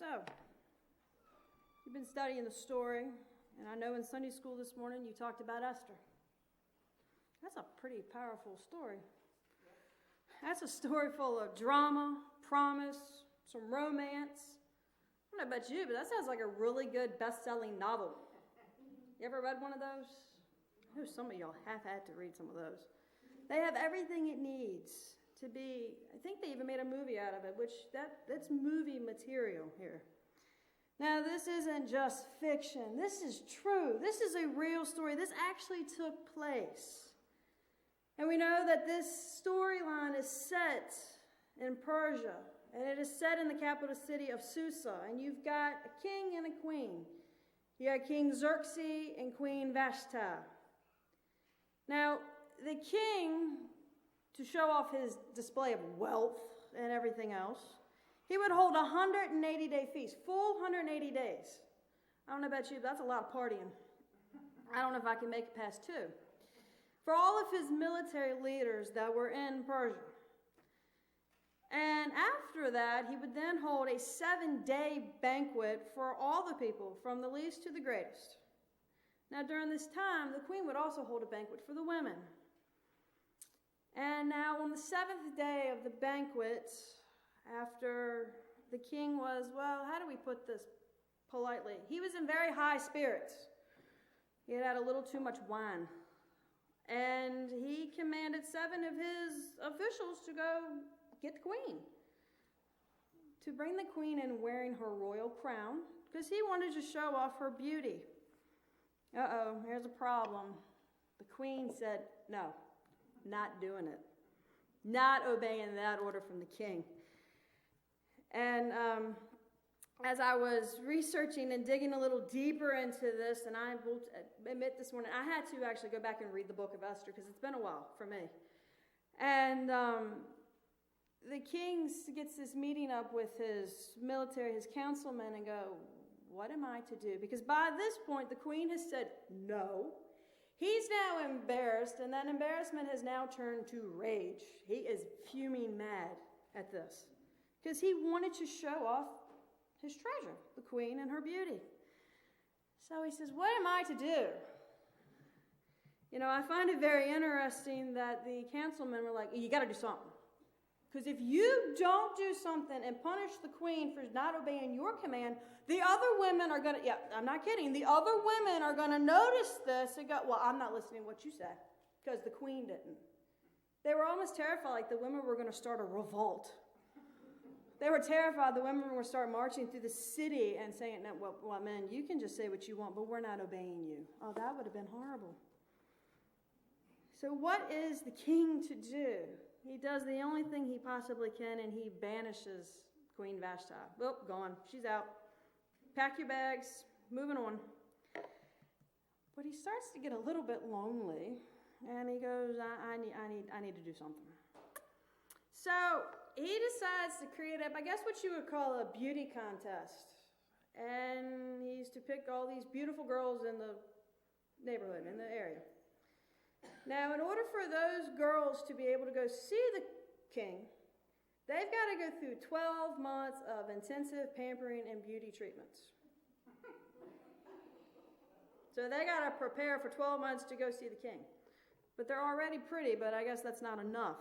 So, you've been studying the story, and I know in Sunday school this morning you talked about Esther. That's a pretty powerful story. That's a story full of drama, promise, some romance. I don't know about you, but that sounds like a really good best-selling novel. You ever read one of those? I know some of y'all have had to read some of those. They have everything it needs to be, I think they even made a movie out of it, which that's movie material here. Now, this isn't just fiction. This is true. This is a real story. This actually took place. And we know that this storyline is set in Persia, and it is set in the capital city of Susa. And you've got a king and a queen. You got King Xerxes and Queen Vashti. Now, the king, to show off his display of wealth and everything else, he would hold a 180-day feast, full 180 days. I don't know about you, but that's a lot of partying. I don't know if I can make it past 2. For all of his military leaders that were in Persia. And after that, he would then hold a 7-day banquet for all the people, from the least to the greatest. Now, during this time, the queen would also hold a banquet for the women. And now, on the 7th day of the banquet, after the king was, well, how do we put this politely? He was in very high spirits. He had had a little too much wine. And he commanded 7 of his officials to go get the queen. To bring the queen in wearing her royal crown, because he wanted to show off her beauty. Here's a problem. The queen said, no, not doing it. Not obeying that order from the king. And as I was researching and digging a little deeper into this, and I will admit this morning, I had to actually go back and read the book of Esther because it's been a while for me. And the king gets this meeting up with his military, his councilmen, and go, what am I to do? Because by this point, the queen has said no. He's now embarrassed, and that embarrassment has now turned to rage. He is fuming mad at this because he wanted to show off his treasure, the queen and her beauty. So he says, what am I to do? You know, I find it very interesting that the councilmen were like, you got to do something. Because if you don't do something and punish the queen for not obeying your command, the other women are going to, I'm not kidding, the other women are going to notice this and go, well, I'm not listening to what you said because the queen didn't. They were almost terrified, like the women were going to start a revolt. They were terrified the women were going to start marching through the city and saying, no, well, men, you can just say what you want, but we're not obeying you. Oh, that would have been horrible. So what is the king to do? He does the only thing he possibly can, and he banishes Queen Vashti. Well, gone. She's out. Pack your bags. Moving on. But he starts to get a little bit lonely, and he goes, I need to do something. So he decides to create up, I guess what you would call a beauty contest. And he's to pick all these beautiful girls in the neighborhood, in the area. Now, in order for those girls to be able to go see the king, they've got to go through 12 months of intensive pampering and beauty treatments. So they got to prepare for 12 months to go see the king. But they're already pretty, but I guess that's not enough.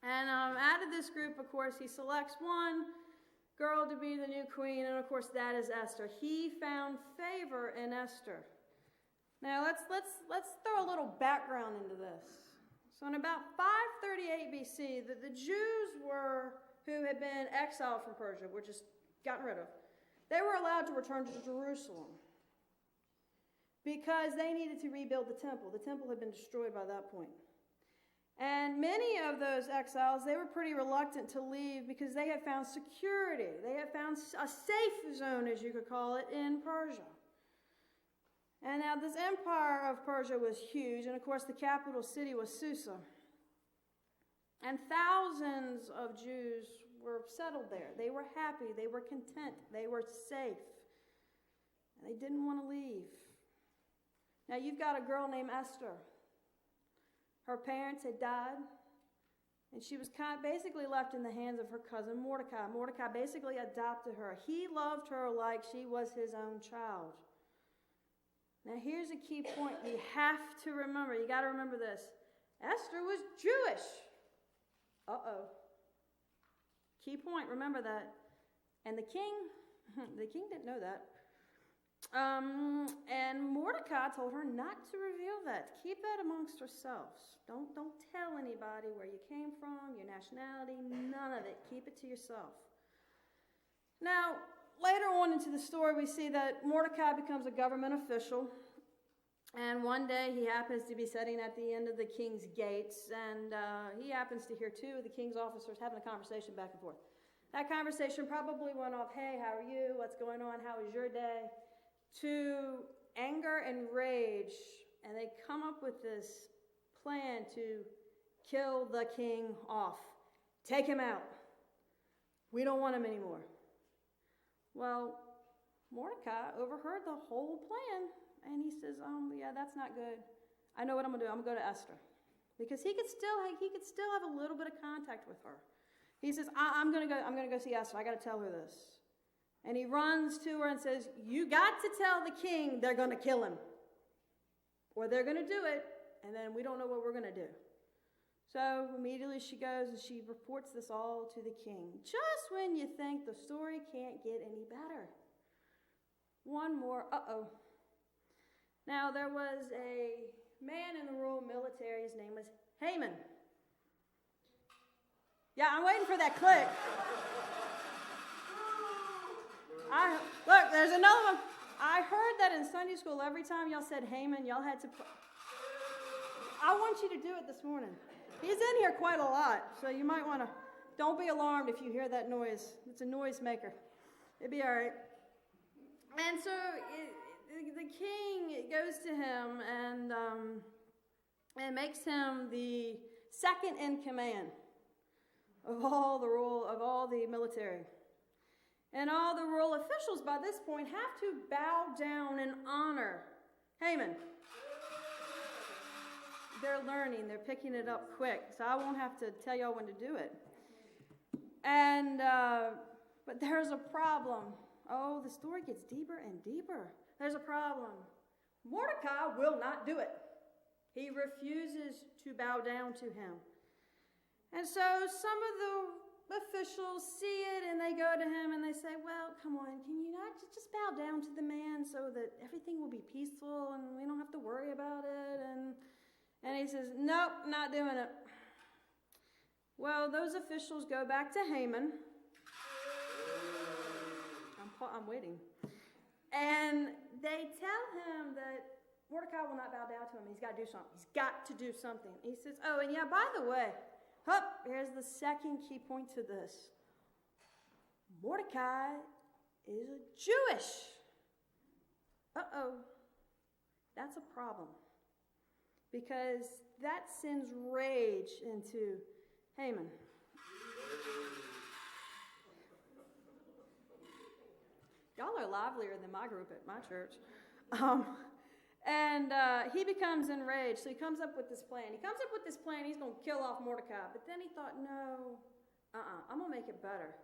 And out of this group, of course, he selects one girl to be the new queen, and of course that is Esther. He found favor in Esther. Now, let's throw a little background into this. So in about 538 BC, the Jews who had been exiled from Persia, were just gotten rid of, they were allowed to return to Jerusalem because they needed to rebuild the temple. The temple had been destroyed by that point. And many of those exiles, they were pretty reluctant to leave because they had found security. They had found a safe zone, as you could call it, in Persia. And now this empire of Persia was huge, and of course the capital city was Susa. And thousands of Jews were settled there. They were happy, they were content, they were safe. And they didn't want to leave. Now you've got a girl named Esther. Her parents had died. And she was basically left in the hands of her cousin Mordecai. Mordecai basically adopted her. He loved her like she was his own child. Now here's a key point you have to remember. You got to remember this. Esther was Jewish. Uh-oh. Key point, remember that. And the king didn't know that. And Mordecai told her not to reveal that. Keep that amongst yourselves. Don't tell anybody where you came from, your nationality, none of it. Keep it to yourself. Now, later on into the story, we see that Mordecai becomes a government official. And one day he happens to be sitting at the end of the king's gates, and he happens to hear two of the king's officers having a conversation back and forth. That conversation probably went off, hey, how are you? What's going on? How was your day? To anger and rage, and they come up with this plan to kill the king off. Take him out. We don't want him anymore. Well, Mordecai overheard the whole plan, and he says, yeah, that's not good. I know what I'm going to do. I'm going to go to Esther. Because he could still have a little bit of contact with her. He says, I'm going to go see Esther. I got to tell her this. And he runs to her and says, you got to tell the king they're going to kill him. Or they're going to do it, and then we don't know what we're going to do. So immediately she goes and she reports this all to the king. Just when you think the story can't get any better. One more, Now there was a man in the royal military, his name was Haman. Yeah, I'm waiting for that click. Look, there's another one. I heard that in Sunday school, every time y'all said Haman, y'all had to I want you to do it this morning. He's in here quite a lot, so you might want to, don't be alarmed if you hear that noise. It's a noise maker. It'd be all right. And so the king goes to him and makes him the second in command of all the military. And all the royal officials by this point have to bow down and honor Haman. They're learning, they're picking it up quick, so I won't have to tell y'all when to do it. And but there's a problem. Oh, the story gets deeper and deeper. There's a problem. Mordecai will not do it. He refuses to bow down to him. And so some of the officials see it and they go to him and they say, well, come on, can you not just bow down to the man so that everything will be peaceful and we don't have to worry about it? And he says, nope, not doing it. Well, those officials go back to Haman. I'm waiting. And they tell him that Mordecai will not bow down to him. He's got to do something. He's got to do something. He says, oh, and yeah, by the way, here's the second key point to this. Mordecai is Jewish. That's a problem. Because that sends rage into Haman. Y'all are livelier than my group at my church. And he becomes enraged. So he comes up with this plan. He's going to kill off Mordecai. But then he thought, no, I'm going to make it better.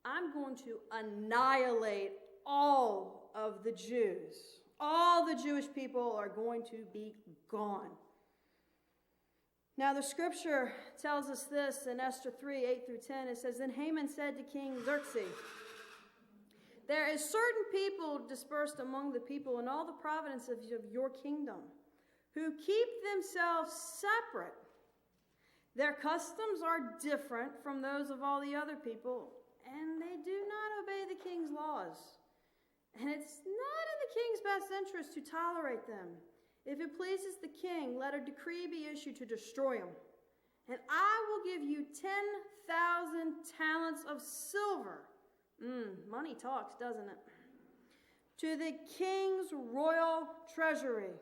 I'm going to annihilate all of the Jews. All the Jewish people are going to be gone. Now the scripture tells us this in Esther 3, 8 through 10. It says, then Haman said to King Xerxes, there is certain people dispersed among the people in all the provinces of your kingdom who keep themselves separate. Their customs are different from those of all the other people, and they do not obey the king's laws. And it's not in the king's best interest to tolerate them. If it pleases the king, let a decree be issued to destroy them. And I will give you 10,000 talents of silver. Money talks, doesn't it? To the king's royal treasury.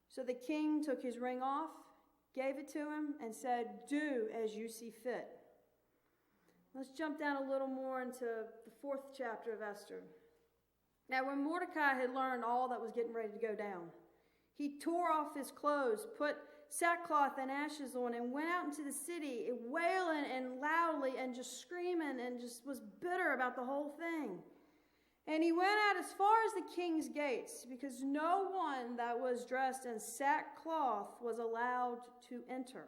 So the king took his ring off, gave it to him, and said, do as you see fit. Let's jump down a little more into the 4th chapter of Esther. Now, when Mordecai had learned all that was getting ready to go down, he tore off his clothes, put sackcloth and ashes on and went out into the city wailing and loudly and just screaming and just was bitter about the whole thing. And he went out as far as the king's gates, because no one that was dressed in sackcloth was allowed to enter.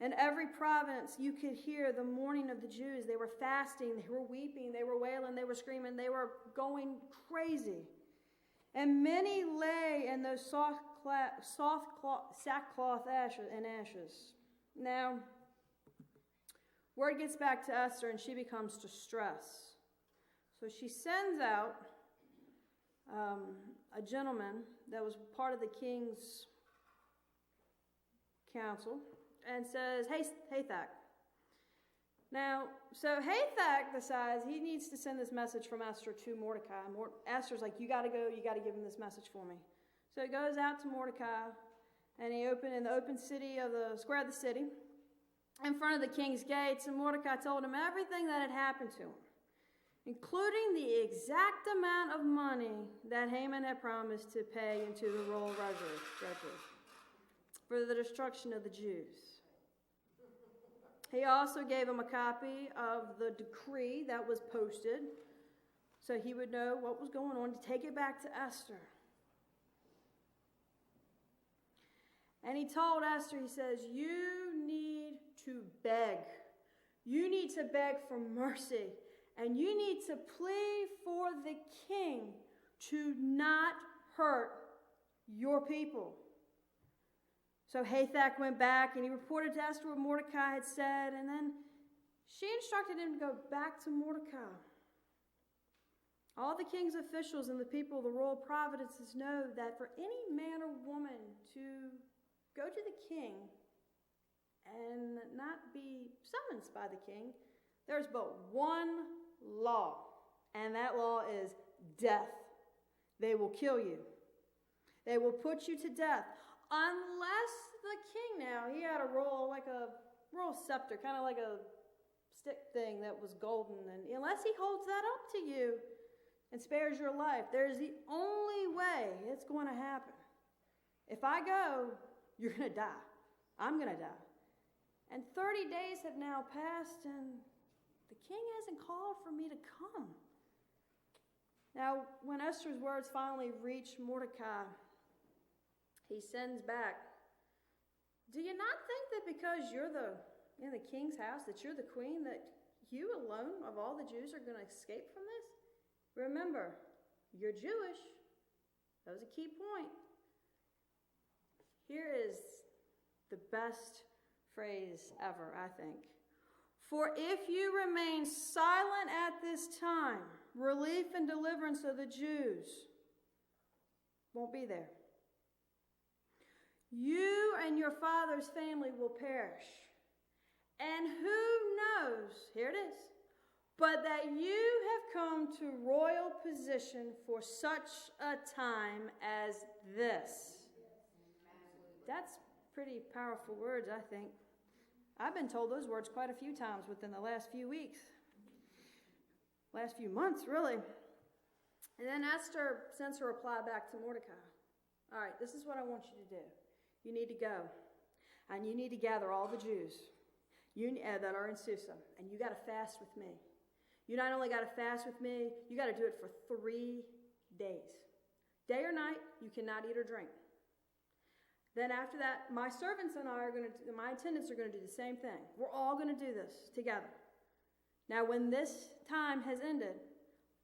In every province you could hear the mourning of the Jews. They were fasting, they were weeping, they were wailing, they were screaming, they were going crazy. And many lay in those sackcloth and ashes. Now, word gets back to Esther and she becomes distressed. So she sends out a gentleman that was part of the king's council and says, "Hey, Hathach." Now, so Hathach decides he needs to send this message from Esther to Mordecai. Esther's like, "You got to go, you got to give him this message for me." So he goes out to Mordecai, and he opened in the open city of the square of the city, in front of the king's gates, and Mordecai told him everything that had happened to him, including the exact amount of money that Haman had promised to pay into the royal treasury for the destruction of the Jews. He also gave him a copy of the decree that was posted so he would know what was going on, to take it back to Esther. And he told Esther, he says, "You need to beg. You need to beg for mercy. And you need to plead for the king to not hurt your people." So Hathach went back and he reported to Esther what Mordecai had said, and then she instructed him to go back to Mordecai. All the king's officials and the people of the royal provinces know that for any man or woman to go to the king and not be summoned by the king, there's but one law, and that law is death. They will kill you. They will put you to death. Unless the king now, he had a royal scepter, kind of like a stick thing that was golden, and unless he holds that up to you and spares your life, there's the only way it's going to happen. If I go, you're going to die. I'm going to die. And 30 days have now passed, and the king hasn't called for me to come. Now, when Esther's words finally reach Mordecai, he sends back, "Do you not think that because you're in the king's house, that you're the queen, that you alone of all the Jews are going to escape from this? Remember, you're Jewish." That was a key point. Here is the best phrase ever, I think. "For if you remain silent at this time, relief and deliverance of the Jews won't be there. You and your father's family will perish. And who knows," here it is, "but that you have come to royal position for such a time as this." That's pretty powerful words, I think. I've been told those words quite a few times within the last few weeks. Last few months, really. And then Esther sends her reply back to Mordecai. "All right, this is what I want you to do. You need to go, and you need to gather all the Jews that are in Susa, and you got to fast with me. You not only got to fast with me, you got to do it for 3 days. Day or night, you cannot eat or drink. Then after that, my servants and my attendants are going to do the same thing. We're all going to do this together. Now, when this time has ended,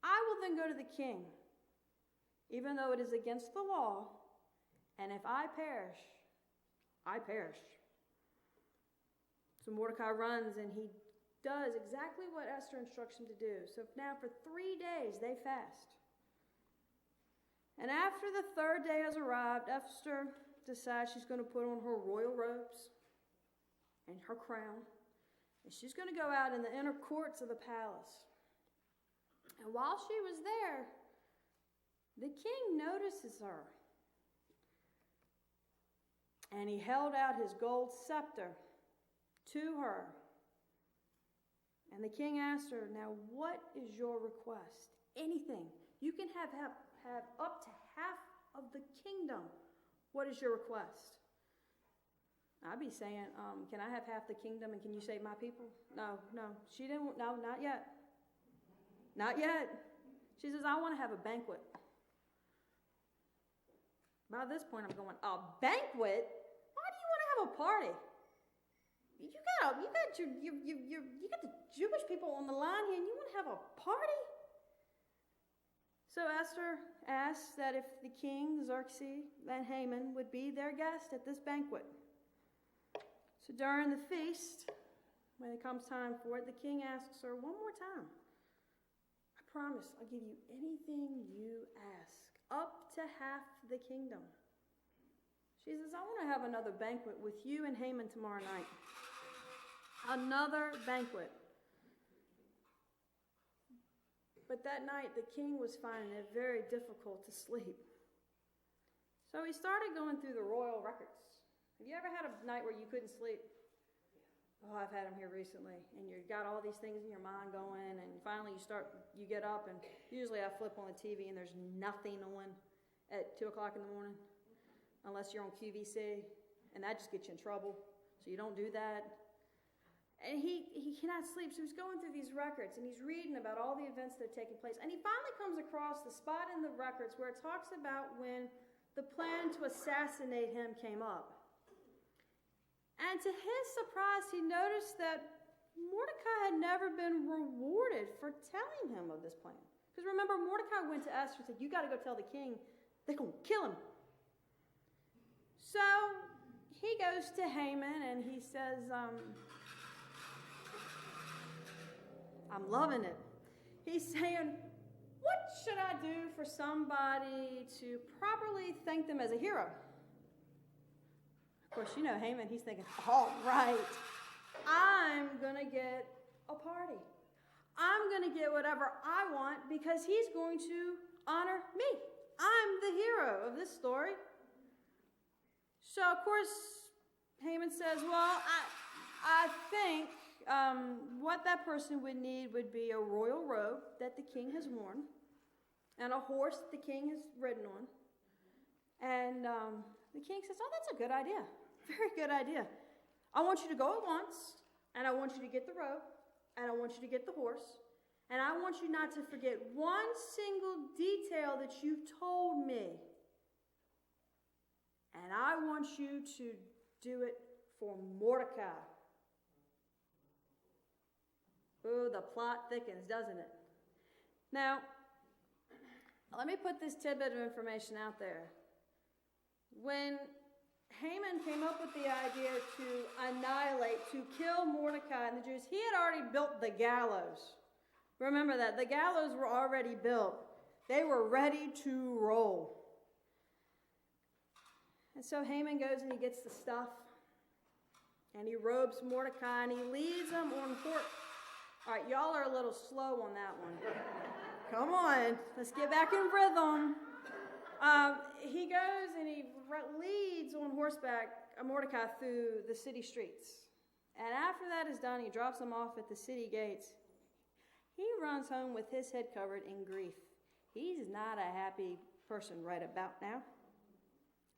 I will then go to the king, even though it is against the law, and if I perish, I perish." So Mordecai runs, and he does exactly what Esther instructs him to do. So now for 3 days, they fast. And after the 3rd day has arrived, Esther decides she's going to put on her royal robes and her crown, and she's going to go out in the inner courts of the palace. And while she was there, the king notices her. And he held out his gold scepter to her. And the king asked her, "Now, what is your request?" Anything. You can have up to half of the kingdom. What is your request? I'd be saying, can I have half the kingdom and can you save my people? No. She didn't, no, not yet. Not yet. She says, I want to have a banquet. By this point, I'm going, a banquet? Why do you want to have a party? You got the Jewish people on the line here, and you want to have a party? So Esther asked that if the king, Xerxes, and Haman would be their guest at this banquet. So during the feast, when it comes time for it, the king asks her one more time, I promise I'll give you anything you ask, up to half the kingdom. She says, I want to have another banquet with you and Haman tomorrow night. Another banquet. But that night, the king was finding it very difficult to sleep. So he started going through the royal records. Have you ever had a night where you couldn't sleep? Oh, I've had them here recently. And you've got all these things in your mind going, and finally you get up, and usually I flip on the TV and there's nothing on at 2 o'clock in the morning, unless you're on QVC, and that just gets you in trouble. So you don't do that. And he cannot sleep, so he's going through these records, and he's reading about all the events that are taking place. And he finally comes across the spot in the records where it talks about when the plan to assassinate him came up. And to his surprise, he noticed that Mordecai had never been rewarded for telling him of this plan. Because remember, Mordecai went to Esther and said, you got to go tell the king, they're going to kill him. So he goes to Haman, and he says, I'm loving it. He's saying, what should I do for somebody to properly thank them as a hero? Of course, you know Haman, he's thinking, all right, I'm going to get a party. I'm going to get whatever I want because he's going to honor me. I'm the hero of this story. So, of course, Haman says, well, I think what that person would need would be a royal robe that the king has worn and a horse that the king has ridden on. And the king says, oh, that's a good idea. Very good idea. I want you to go at once, and I want you to get the robe, and I want you to get the horse, and I want you not to forget one single detail that you've told me. And I want you to do it for Mordecai. Oh, the plot thickens, doesn't it? Now, let me put this tidbit of information out there. When Haman came up with the idea to annihilate, to kill Mordecai and the Jews, he had already built the gallows. Remember that. The gallows were already built. They were ready to roll. And so Haman goes and he gets the stuff, and he robes Mordecai, and he leads him on horse. All right, y'all are a little slow on that one. Come on, let's get back in rhythm. He goes and he leads on horseback Mordecai through the city streets. And after that is done, he drops him off at the city gates. He runs home with his head covered in grief. He's not a happy person right about now.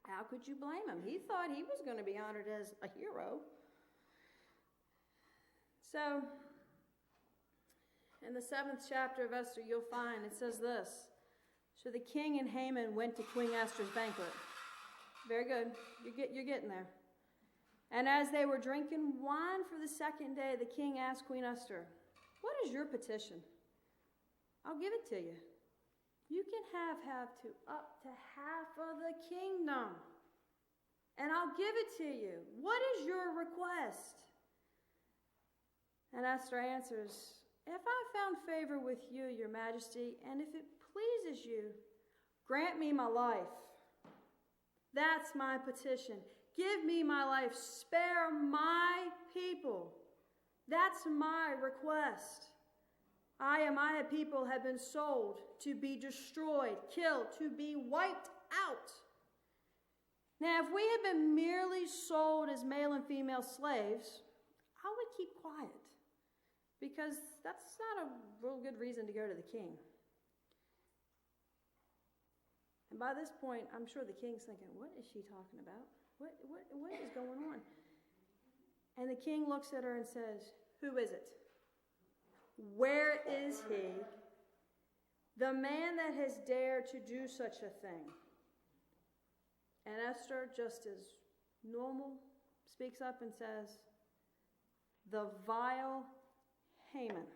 How could you blame him? He thought he was going to be honored as a hero. So, in the 7th chapter of Esther, you'll find it says this. So the king and Haman went to Queen Esther's banquet. Very good. You're getting there. And as they were drinking wine for the second day, the king asked Queen Esther, what is your petition? I'll give it to you. You can have up to half of the kingdom. And I'll give it to you. What is your request? And Esther answers, if I found favor with you, your majesty, and if it pleases you, grant me my life. That's my petition. Give me my life. Spare my people. That's my request. I and my people have been sold to be destroyed, killed, to be wiped out. Now, if we had been merely sold as male and female slaves, I would keep quiet, because that's not a real good reason to go to the king. And by this point, I'm sure the king's thinking, what is she talking about? What is going on? And the king looks at her and says, "Who is it? Where is he? The man that has dared to do such a thing." And Esther, just as normal, speaks up and says, "The vile Haman."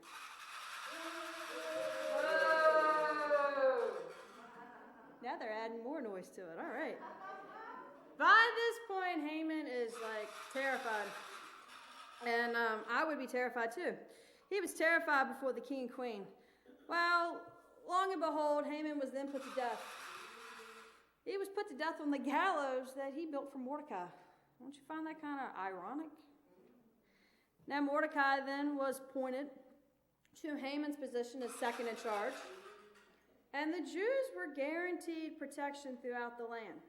Now they're adding more noise to it. All right. By this point, Haman is like terrified. And I would be terrified too. He was terrified before the king and queen. Well, long and behold, Haman was then put to death. He was put to death on the gallows that he built for Mordecai. Don't you find that kind of ironic? Now Mordecai then was appointed to Haman's position as second in charge. And the Jews were guaranteed protection throughout the land.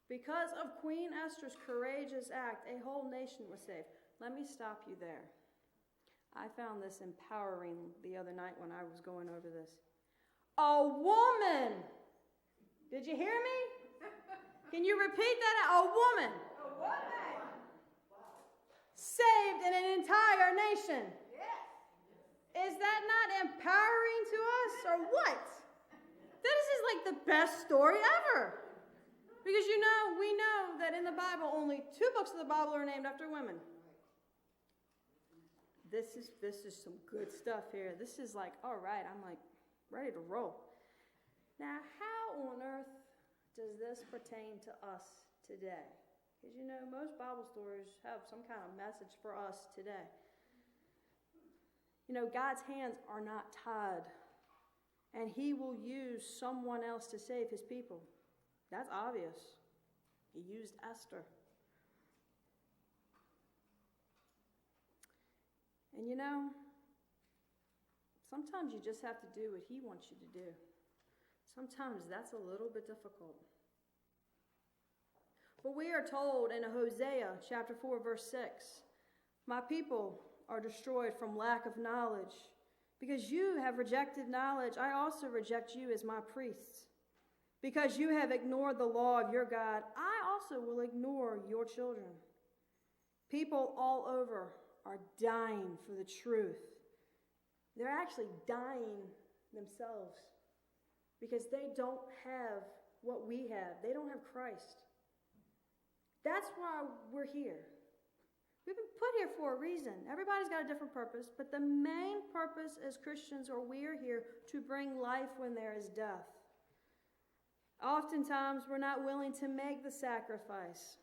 Because of Queen Esther's courageous act, a whole nation was saved. Let me stop you there. I found this empowering the other night when I was going over this. A woman! Did you hear me? Can you repeat that? A woman. A woman. Saved in an entire nation. Yes. Is that not empowering to us or what? This is like the best story ever. Because we know that in the Bible, only 2 books of the Bible are named after women. This is some good stuff here. This is like, all right, I'm like ready to roll. Now, how on earth does this pertain to us today? Because most Bible stories have some kind of message for us today. God's hands are not tied, and he will use someone else to save his people. That's obvious. He used Esther. And sometimes you just have to do what he wants you to do. Sometimes that's a little bit difficult. But we are told in Hosea chapter 4, verse 6, "My people are destroyed from lack of knowledge. Because you have rejected knowledge, I also reject you as my priests. Because you have ignored the law of your God, I also will ignore your children." People all over are dying for the truth. They're actually dying themselves because they don't have what we have. They don't have Christ. That's why we're here. We've been put here for a reason. Everybody's got a different purpose, but the main purpose as Christians are we are here to bring life when there is death. Oftentimes, we're not willing to make the sacrifice.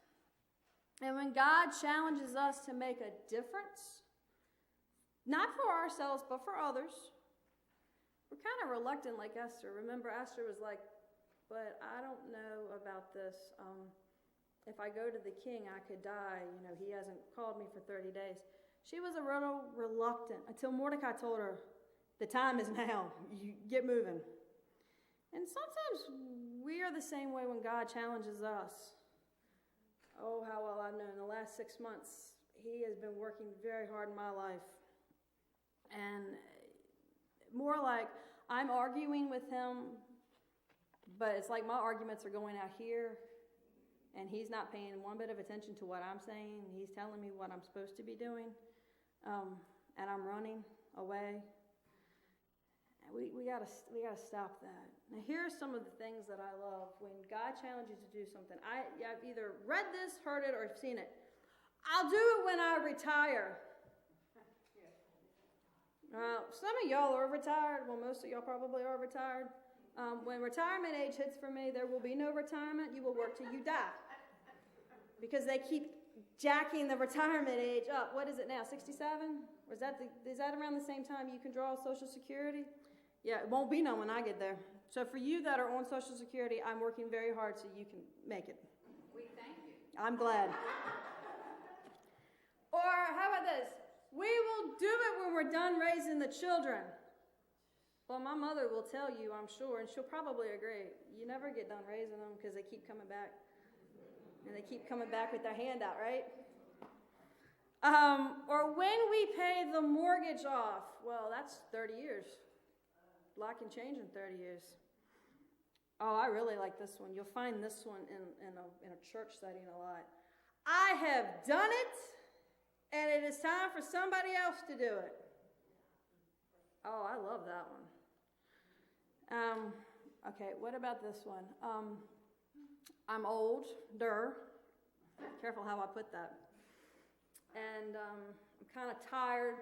And when God challenges us to make a difference, not for ourselves, but for others, we're kind of reluctant like Esther. Remember, Esther was like, "But I don't know about this. If I go to the king, I could die. He hasn't called me for 30 days. She was a little reluctant until Mordecai told her, "The time is now. You get moving." And sometimes we are the same way when God challenges us. Oh, how well I know. In the last 6 months, he has been working very hard in my life. And more like I'm arguing with him, but it's like my arguments are going out here, and he's not paying one bit of attention to what I'm saying. He's telling me what I'm supposed to be doing, and I'm running away. We gotta stop that. Now, here are some of the things that I love when God challenges you to do something. I've either read this, heard it, or seen it. I'll do it when I retire. Some of y'all are retired. Well, most of y'all probably are retired. When retirement age hits for me, there will be no retirement. You will work till you die. Because they keep jacking the retirement age up. What is it now, 67? Or is that around the same time you can draw Social Security? Yeah, it won't be none when I get there. So for you that are on Social Security, I'm working very hard so you can make it. We thank you. I'm glad. Or how about this? We will do it when we're done raising the children. Well, my mother will tell you, I'm sure, and she'll probably agree. You never get done raising them because they keep coming back. And they keep coming back with their hand out, right? Or when we pay the mortgage off. Well, that's 30 years. Lot can change in 30 years. Oh, I really like this one. You'll find this one in a church setting a lot. I have done it, And it is time for somebody else to do it. Oh, I love that one. Okay, what about this one? I'm older. Careful how I put that. And I'm kind of tired.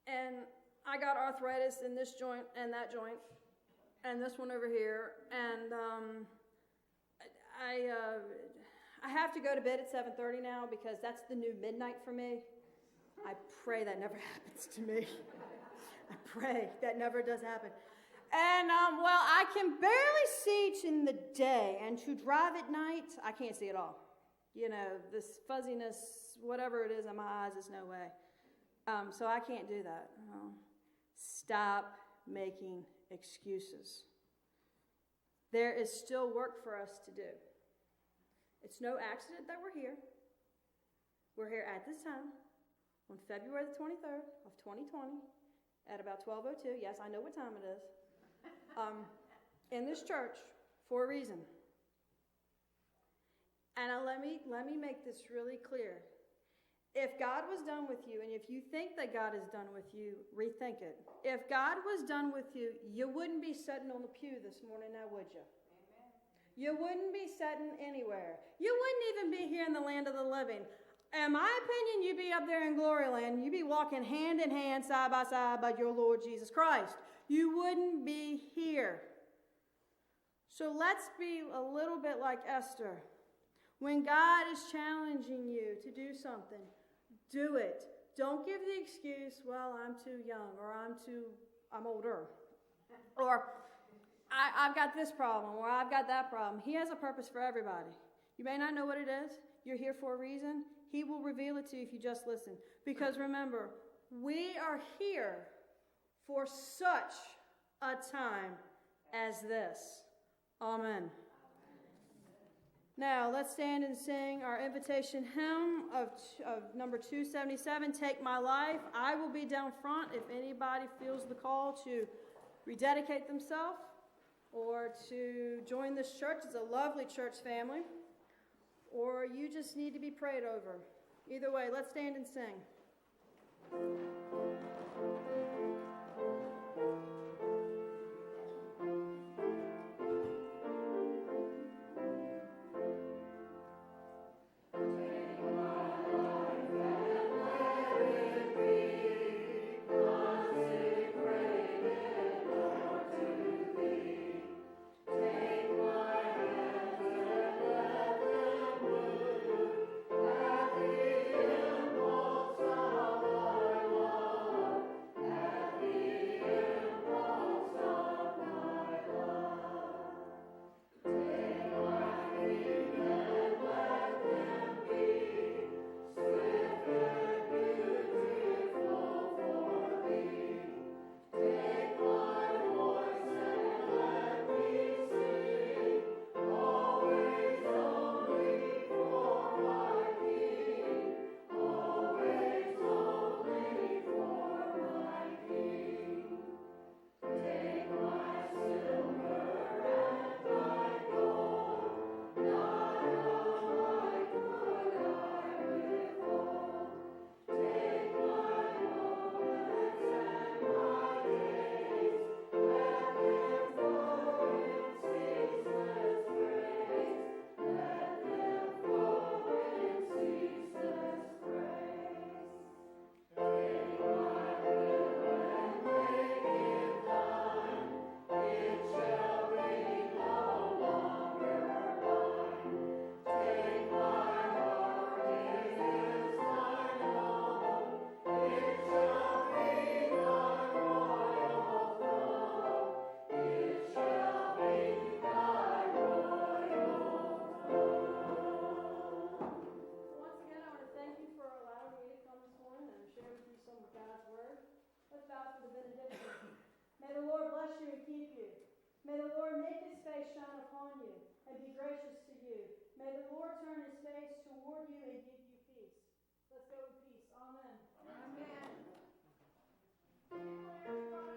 And I got arthritis in this joint and that joint and this one over here. And I have to go to bed at 7:30 now because that's the new midnight for me. I pray that never happens to me. I pray that never does happen. And, well, I can barely see in the day, and to drive at night, I can't see at all. You know, this fuzziness, whatever it is in my eyes, is no way. So I can't do that. Stop making excuses. There is still work for us to do. It's no accident that we're here. We're here at this time on February the 23rd of 2020 at about 12:02. Yes, I know what time it is. In this church for a reason. And let me make this really clear. If God was done with you, and if you think that God is done with you, rethink it. If God was done with you, you wouldn't be sitting on the pew this morning now, would you? Amen. You wouldn't be sitting anywhere. You wouldn't even be here in the land of the living. In my opinion, you'd be up there in glory land. You'd be walking hand in hand, side by side by your Lord Jesus Christ. You wouldn't be here. So let's be a little bit like Esther. When God is challenging you to do something, do it. Don't give the excuse, well, I'm too young, or I'm older, or I've got this problem, or I've got that problem. He has a purpose for everybody. You may not know what it is. You're here for a reason. He will reveal it to you if you just listen. Because remember, we are here for such a time as this. Amen. Now, let's stand and sing our invitation hymn of number 277, Take My Life. I will be down front if anybody feels the call to rededicate themselves or to join this church. It's a lovely church family. Or you just need to be prayed over. Either way, let's stand and sing. May the Lord bless you and keep you. May the Lord make his face shine upon you and be gracious to you. May the Lord turn his face toward you and give you peace. Let's go in peace. Amen. Amen. Amen.